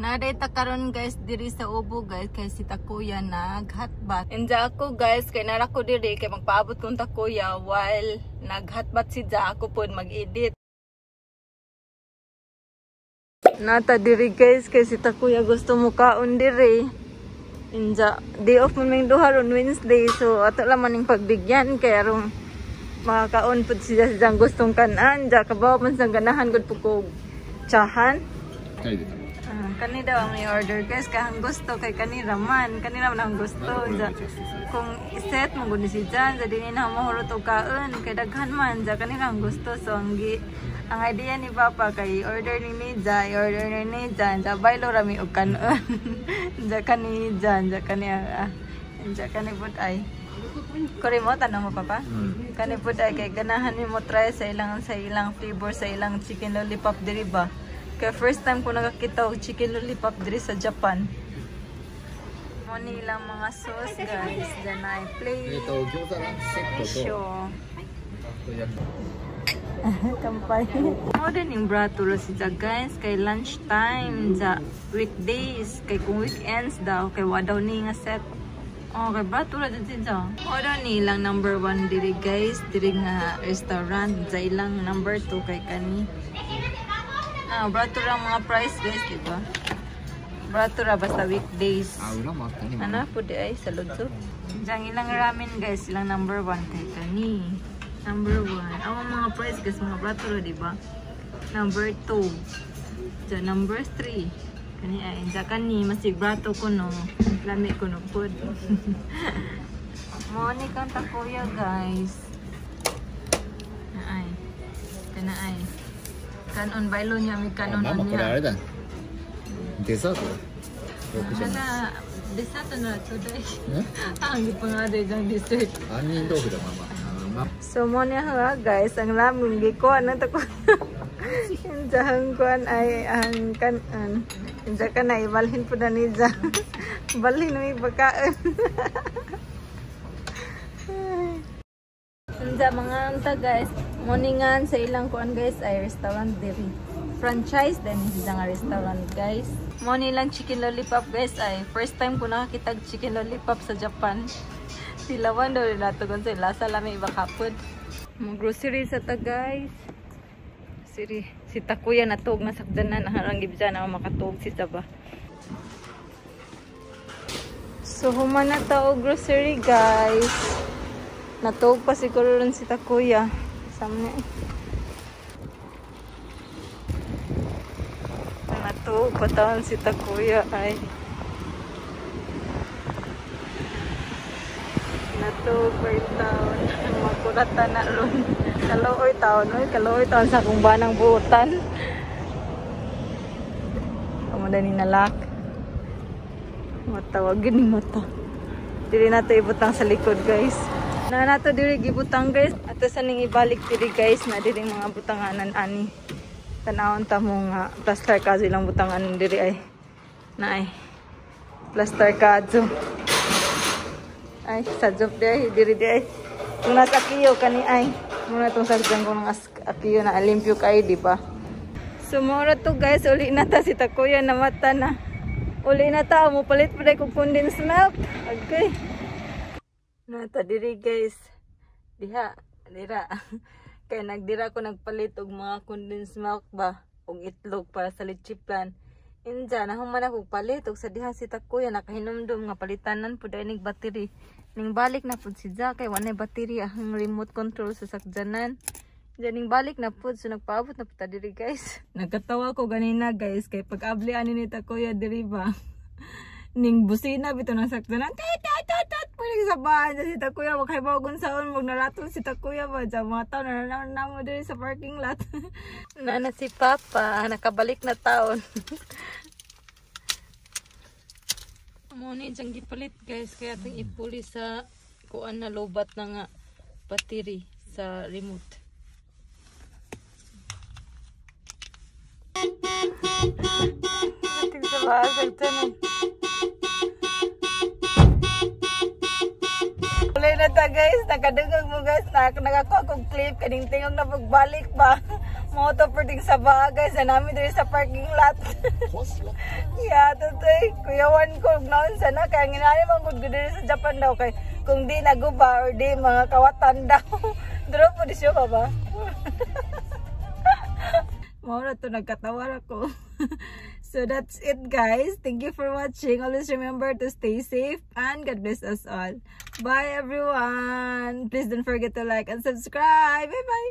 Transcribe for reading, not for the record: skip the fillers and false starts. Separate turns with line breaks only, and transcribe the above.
Naday ta karon guys diri sa Ubo guys kay si Takuya naghatbat. Enja ako guys kay nara ko diri kay magpaabot kong Takuya while naghatbat si Ja ako pod mag-edit. Nata diri guys kay si Takuya gusto mo kaon diri. Enja day off man ming duha ron Wednesday so ato lang maning pagbigyan kay aron makakaon pod siya sa gustong kanan. Ja kabaw man sang ganahan gud pugog tsahan. Kani daw ang may order guys kahang gusto kay kanira man ang gusto kung iset mo gud si Jan sa dinhi na mahurot og kaon kay daghan man ja kanira ang gusto so ang idea ni Papa kay order ni Jan order ni Jan ja baylo rami og kanon ja kani Jan ja kani pud ay kore mo tanong mo Papa kani pud ay kay ganahan ni mo try sa ilang flavor sa ilang chicken lollipop diri ba. Kaya first time ko nakakita og chicken lollipop diri sa Japan. Mo nilang mga sauce guys. Then I play. Show. Kampay. Mo din yung braturo siya guys. Kay lunch time. Sa weekdays. Kay kung weekends daw. Kay wadaw ni nga set. Oh, kay braturo din siya. Mo daw nilang number 1 diri guys. Diri nga restaurant. Sa ilang number 2 kay kani. Bratura mga price guys, diba? Bratura basta weekdays. Ano po di ay sa Lodso. Diyan ilang ramen guys, ilang number 1 kay kani. Number 1. Ang mga price guys, mga bratura diba? Number 2. Diyan number 3. Kani ay, diyan kani, masig brato ko no. Lami ko no po. Moni kang Takuya guys. Ay. Kana ay. Kanon bailo niya mi kanon niya.
Dessert?
Hala, dessert na today. Ang pangade jang dessert.
Anin do da mama.
So mo niya ha guys, ang lamong gikuan na tako. Injahang kuan ay ang kanan. Inja ka na ibalhin po na ni Ja. Balhin mi pagkaon. Inja mga anta guys. Morningan sa ilang kuan guys ay restaurant diri. Franchise din sa nga restaurant guys. Mo nilang chicken lollipop guys ay first time ko nakakita chicken lollipop sa Japan. Silawan daw nila to gon sa lasa lami iba kapod. Mo grocery sa ta guys. Si Takuya natog na sakdanan ang harang gibja na makatog si Saba. So human na ta og grocery guys. Natog pa siguro ron si Takuya. Samne. Natog pa taon si Takuya ay. Natog pa yung taon. Magkurata na ron. Kalooy taon. Kalooy taon sa kung banang buutan. Kamuda ni nalak. Matawagin ni mata. Dili na ito ibutang sa likod guys. Na nato diri gibutang guys. Ato sa ning ibalik diri guys na diri mga butanganan ani. Tanawon ta mo nga plaster kazo ilang butanganan diri ay. Na ay. Plaster kazo. Ay sa job diri ay. Kung nasa akiyo kani ay. Muna tong sagdan ko ng akiyo na alimpyo kay di ba. Sumura to guys, uli na ta si Takuya na mata na. Uli na ta mo palit pa dai kog condensed milk. Okay. Nata diri guys. Dira. Kaya nagdira ko nagpalit og mga condensed milk ba og itlog para sa leche plan. Inja na human ako palit og sa diha si Takuya nakahinumdum nga palitanan pud ning battery. Ning balik na pud si Ja kay wala battery ang remote control sa sakjanan. Ning balik na pud so nagpaabot na pud ta diri guys. Nagkatawa ko ganina guys kay pag-abli ani ni Takuya diri ba. Ning busina bito ng sakjanan. Pwede sa bahan si Takuya makaibawagon saon wag naraton si Takuya ba dyan mga taon na mo diri sa parking lot. Nana si Papa nakabalik na taon. Muna dyan gipalit guys kaya itong ipuli sa kuan na lobat na nga battery sa remote. Natin sa basag dyan. Ulay na ta guys, nakadungog mo guys, nakakuha kong clip, kaning tingog na pagbalik ba. Moto pwedeng sa bagay sa namin dito sa parking lot. Yeah, tutoy. Kuyawan ko noon sana kaya ginani man gud dito sa Japan daw kay kung di naguba or di mga kawatan daw. Duro po di siya ba? Maura to nagkatawa ako. So that's it guys. Thank you for watching. Always remember to stay safe and God bless us all. Bye everyone. Please don't forget to like and subscribe. Bye bye.